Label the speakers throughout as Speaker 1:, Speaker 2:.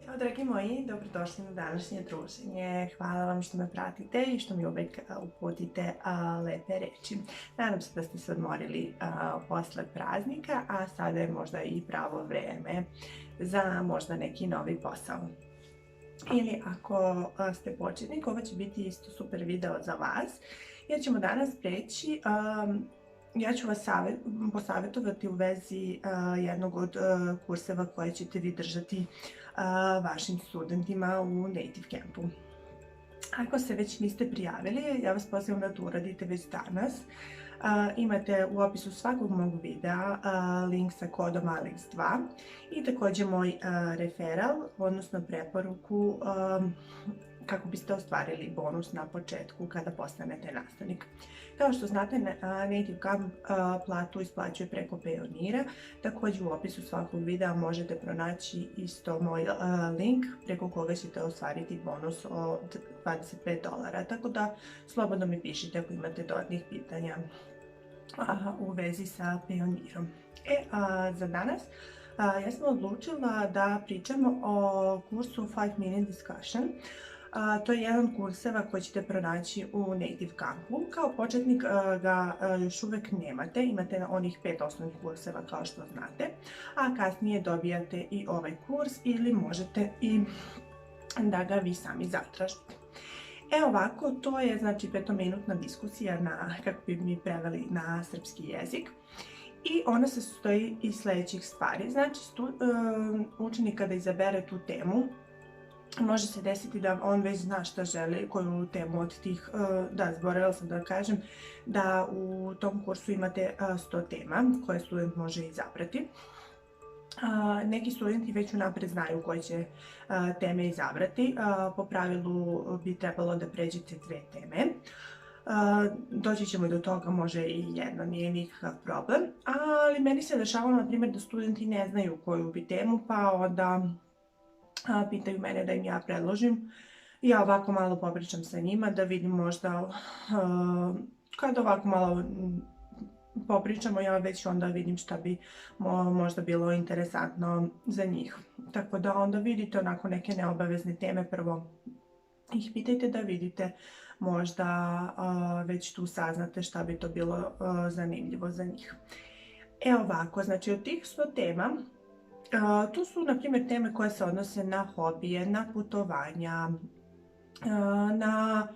Speaker 1: Ćao dragi moji, dobrodošli na današnje druženje. Hvala vam što me pratite i što mi uvek uputite lepe reči. Nadam se da ste se odmorili posle praznika, a sada je možda i pravo vreme za možda neki novi posao. Ili ako ste početnik, ovo će biti isto super video za vas, jer ćemo danas preći. Ja ću vas posavjetovati u vezi jednog od kurseva koje ćete vi držati vašim studentima u Native Campu. Ako se već niste prijavili, ja vas pozivam da to uradite već danas. Imate u opisu svakog mog videa link sa kodom ALEX2 i također moj referral, odnosno preporuku kako biste ostvarili bonus na početku kada postanete nastavnik. Kao što znate, Native Camp platu isplaćuje preko Payoneera. Također u opisu svakog videa možete pronaći isto moj link preko koga ćete ostvariti bonus od $25. Tako da slobodno mi pišite ako imate dodatnih pitanja u vezi sa Payoneerom. Za danas ja sam odlučila da pričamo o kursu 5 Minute Discussion. To je jedan kurseva koji ćete pronaći u Native Campu. Kao početnik ga još uvek nemate, imate onih 5 osnovnih kurseva kao što znate, a kasnije dobijate i ovaj kurs ili možete i da ga vi sami zatražite. Ovako, to je znači 5-minutna diskusija kako bi mi preveli na srpski jezik. I ona se sastoji iz sljedećih stvari. Znači, učenik kada izabere tu temu, može se desiti da on već zna šta želi, koju temu od tih, zaboravila sam da kažem, da u tom kursu imate 100 tema koje student može izabrati. Neki studenti već unapred znaju koje će teme izabrati. Po pravilu bi trebalo da pređete 2 teme. Doći ćemo do toga, može i jedna, nije nikakav problem. Ali meni se dešavalo, na primjer, da studenti ne znaju koju bi temu, pa onda pitaju mene da im ja predložim. Ja ovako malo popričam sa njima da vidim možda, kad ovako malo popričamo, ja već onda vidim šta bi možda bilo interesantno za njih. Tako da onda vidite onako neke neobavezne teme, prvo ih pitajte da vidite možda već tu saznate šta bi to bilo zanimljivo za njih. Ovako, znači od tih 100 tema, tu su na primjer teme koje se odnose na hobije, na putovanja, na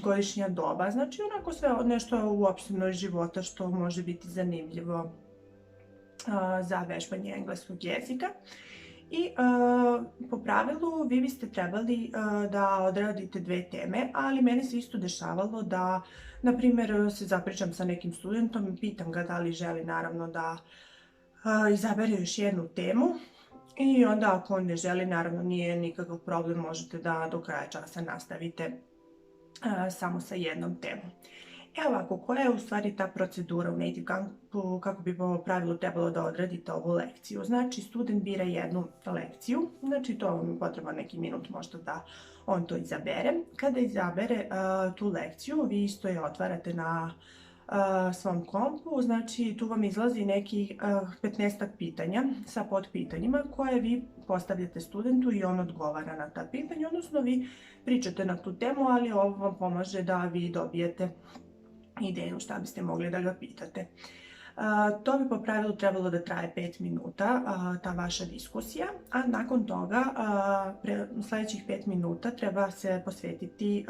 Speaker 1: godišnja doba, znači onako sve nešto uopšteno iz života što može biti zanimljivo za vežbanje engleskog jezika. I po pravilu vi biste trebali da odradite 2 teme, ali meni se isto dešavalo da, na primjer, se zapričam sa nekim studentom i pitam ga da li želi naravno da izabere još jednu temu. I onda ako on ne želi, naravno nije nikakav problem, možete da do kraja časa nastavite samo sa jednom temom. Ovako, koja je u stvari ta procedura u Native Campu kako bi po pravilu trebalo da odradite ovu lekciju? Znači, student bira jednu lekciju, znači to vam je potreban neki minut možda da on to izabere. Kada izabere tu lekciju, vi isto je otvarate na svom kompu, znači tu vam izlazi neki 15-ak pitanja sa podpitanjima koje vi postavljate studentu i on odgovara na ta pitanja, odnosno vi pričate na tu temu, ali ovo vam pomaže da vi dobijete ideju šta biste mogli da ga pitate. To bi po pravilu trebalo da traje 5 minuta, ta vaša diskusija, a nakon toga sljedećih 5 minuta treba se posvetiti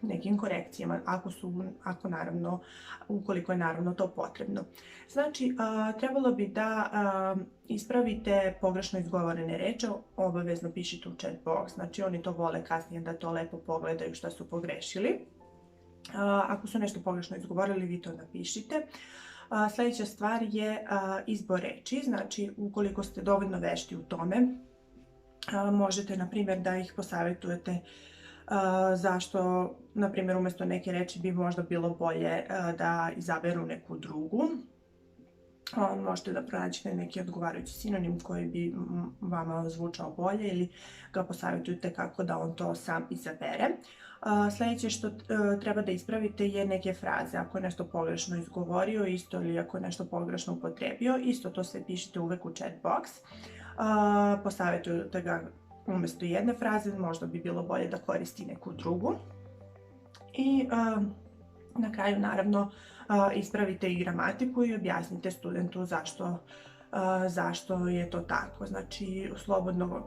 Speaker 1: nekim korekcijama, ukoliko je naravno to potrebno. Znači, trebalo bi da ispravite pogrešno izgovorene reči, obavezno pišite u chat box, znači oni to vole kasnije da to lepo pogledaju šta su pogrešili. Ako su nešto pogrešno izgovorili, vi to napišite. Sljedeća stvar je izbor reči, znači ukoliko ste dovoljno vešti u tome, možete na primjer da ih posavjetujete zašto, na primjer, umjesto neke reči bi možda bilo bolje da izaberu neku drugu. Možete da pronađete neki odgovarajući sinonim koji bi vama zvučao bolje ili ga posavjetujete kako da on to sam izabere. Sljedeće što treba da ispravite je neke fraze. Ako je nešto pogrešno izgovorio isto ili ako je nešto pogrešno upotrebio, isto to sve pišite uvek u chat box. Posavjetujete ga umjesto jedne fraze, možda bi bilo bolje da koristi neku drugu. I na kraju naravno ispravite i gramatiku i objasnite studentu zašto je to tako. Znači, slobodno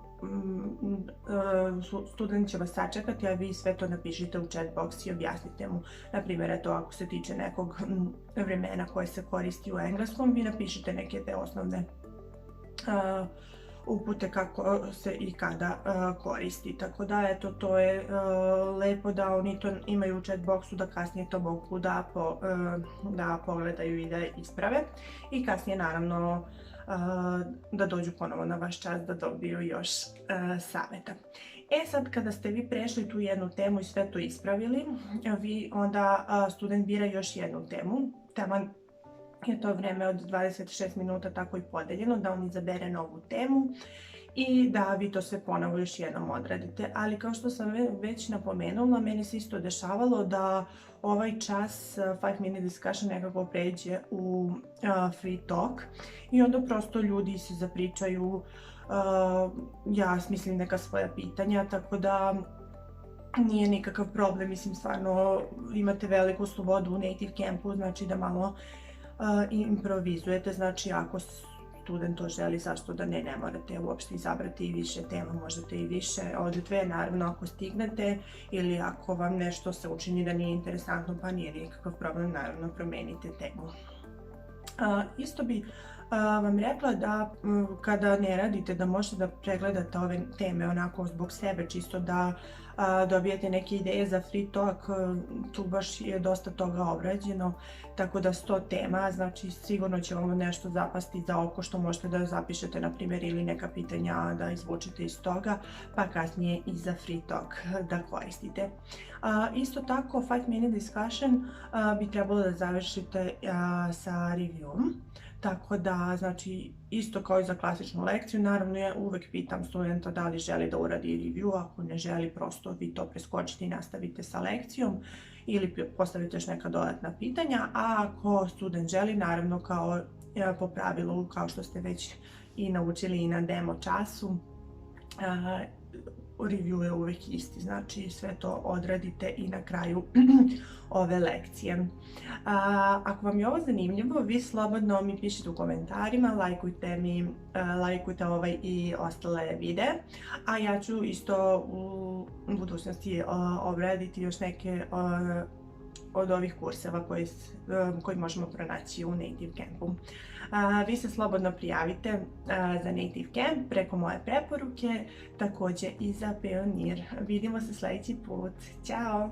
Speaker 1: student će vas sačekati, a vi sve to napišite u chat box i objasnite mu. Naprimjer, eto, ako se tiče nekog vremena koje se koristi u engleskom, vi napišite neke te osnovne upute kako se i kada koristi. Tako da, eto, to je lepo da oni to imaju u chat boxu, da kasnije to mogu da pogledaju i da isprave. I kasnije, naravno, da dođu ponovo na vaš čas da dobiju još savjeta. Sad, kada ste vi prešli tu jednu temu i sve to ispravili, onda student bira još jednu temu. Tema je to vreme od 26 minuta tako i podeljeno, da on izabere novu temu i da vi to sve ponovo još jednom odradite. Ali kao što sam već napomenula, meni se isto dešavalo da ovaj čas 5 minute discussion nekako pređe u free talk i onda prosto ljudi se zapričaju, ja smislim neka svoja pitanja, tako da nije nikakav problem. Mislim, stvarno imate veliku slobodu u Native Campu, znači da malo improvizujete. Znači, ako student to želi, zašto da ne morate uopšte izabrati i više tema, možete i više od dve, naravno ako stignete, ili ako vam nešto se učini da nije interesantno pa nije nikakav problem, naravno promenite temu. Isto bi vam rekla da kada ne radite, da možete da pregledate ove teme onako zbog sebe, čisto da dobijete neke ideje za free talk. Tu baš je dosta toga obrađeno, tako da 100 tema, znači sigurno će vam nešto zapasti za oko što možete da zapišete, na primjer, ili neka pitanja da izvučete iz toga, pa kasnije i za free talk da koristite. Isto tako, 5 minute discussion bi trebalo da završite sa reviewom. Tako da, znači, isto kao i za klasičnu lekciju, naravno ja uvek pitam studenta da li želi da uradi review, ako ne želi, prosto vi to preskočite i nastavite sa lekcijom ili postavite još neka dodatna pitanja, a ako student želi, naravno kao po pravilu, kao što ste već i naučili i na demo času, review je uvek isti, znači sve to odradite i na kraju ove lekcije. Ako vam je ovo zanimljivo, vi slobodno mi pišite u komentarima, lajkujte ovaj i ostale videe, a ja ću isto u budućnosti obraditi još neke od ovih kurseva koji možemo pronaći u Native Campu. Vi se slobodno prijavite za Native Camp preko moje preporuke, također i za Pionir. Vidimo se sljedeći put. Ćao!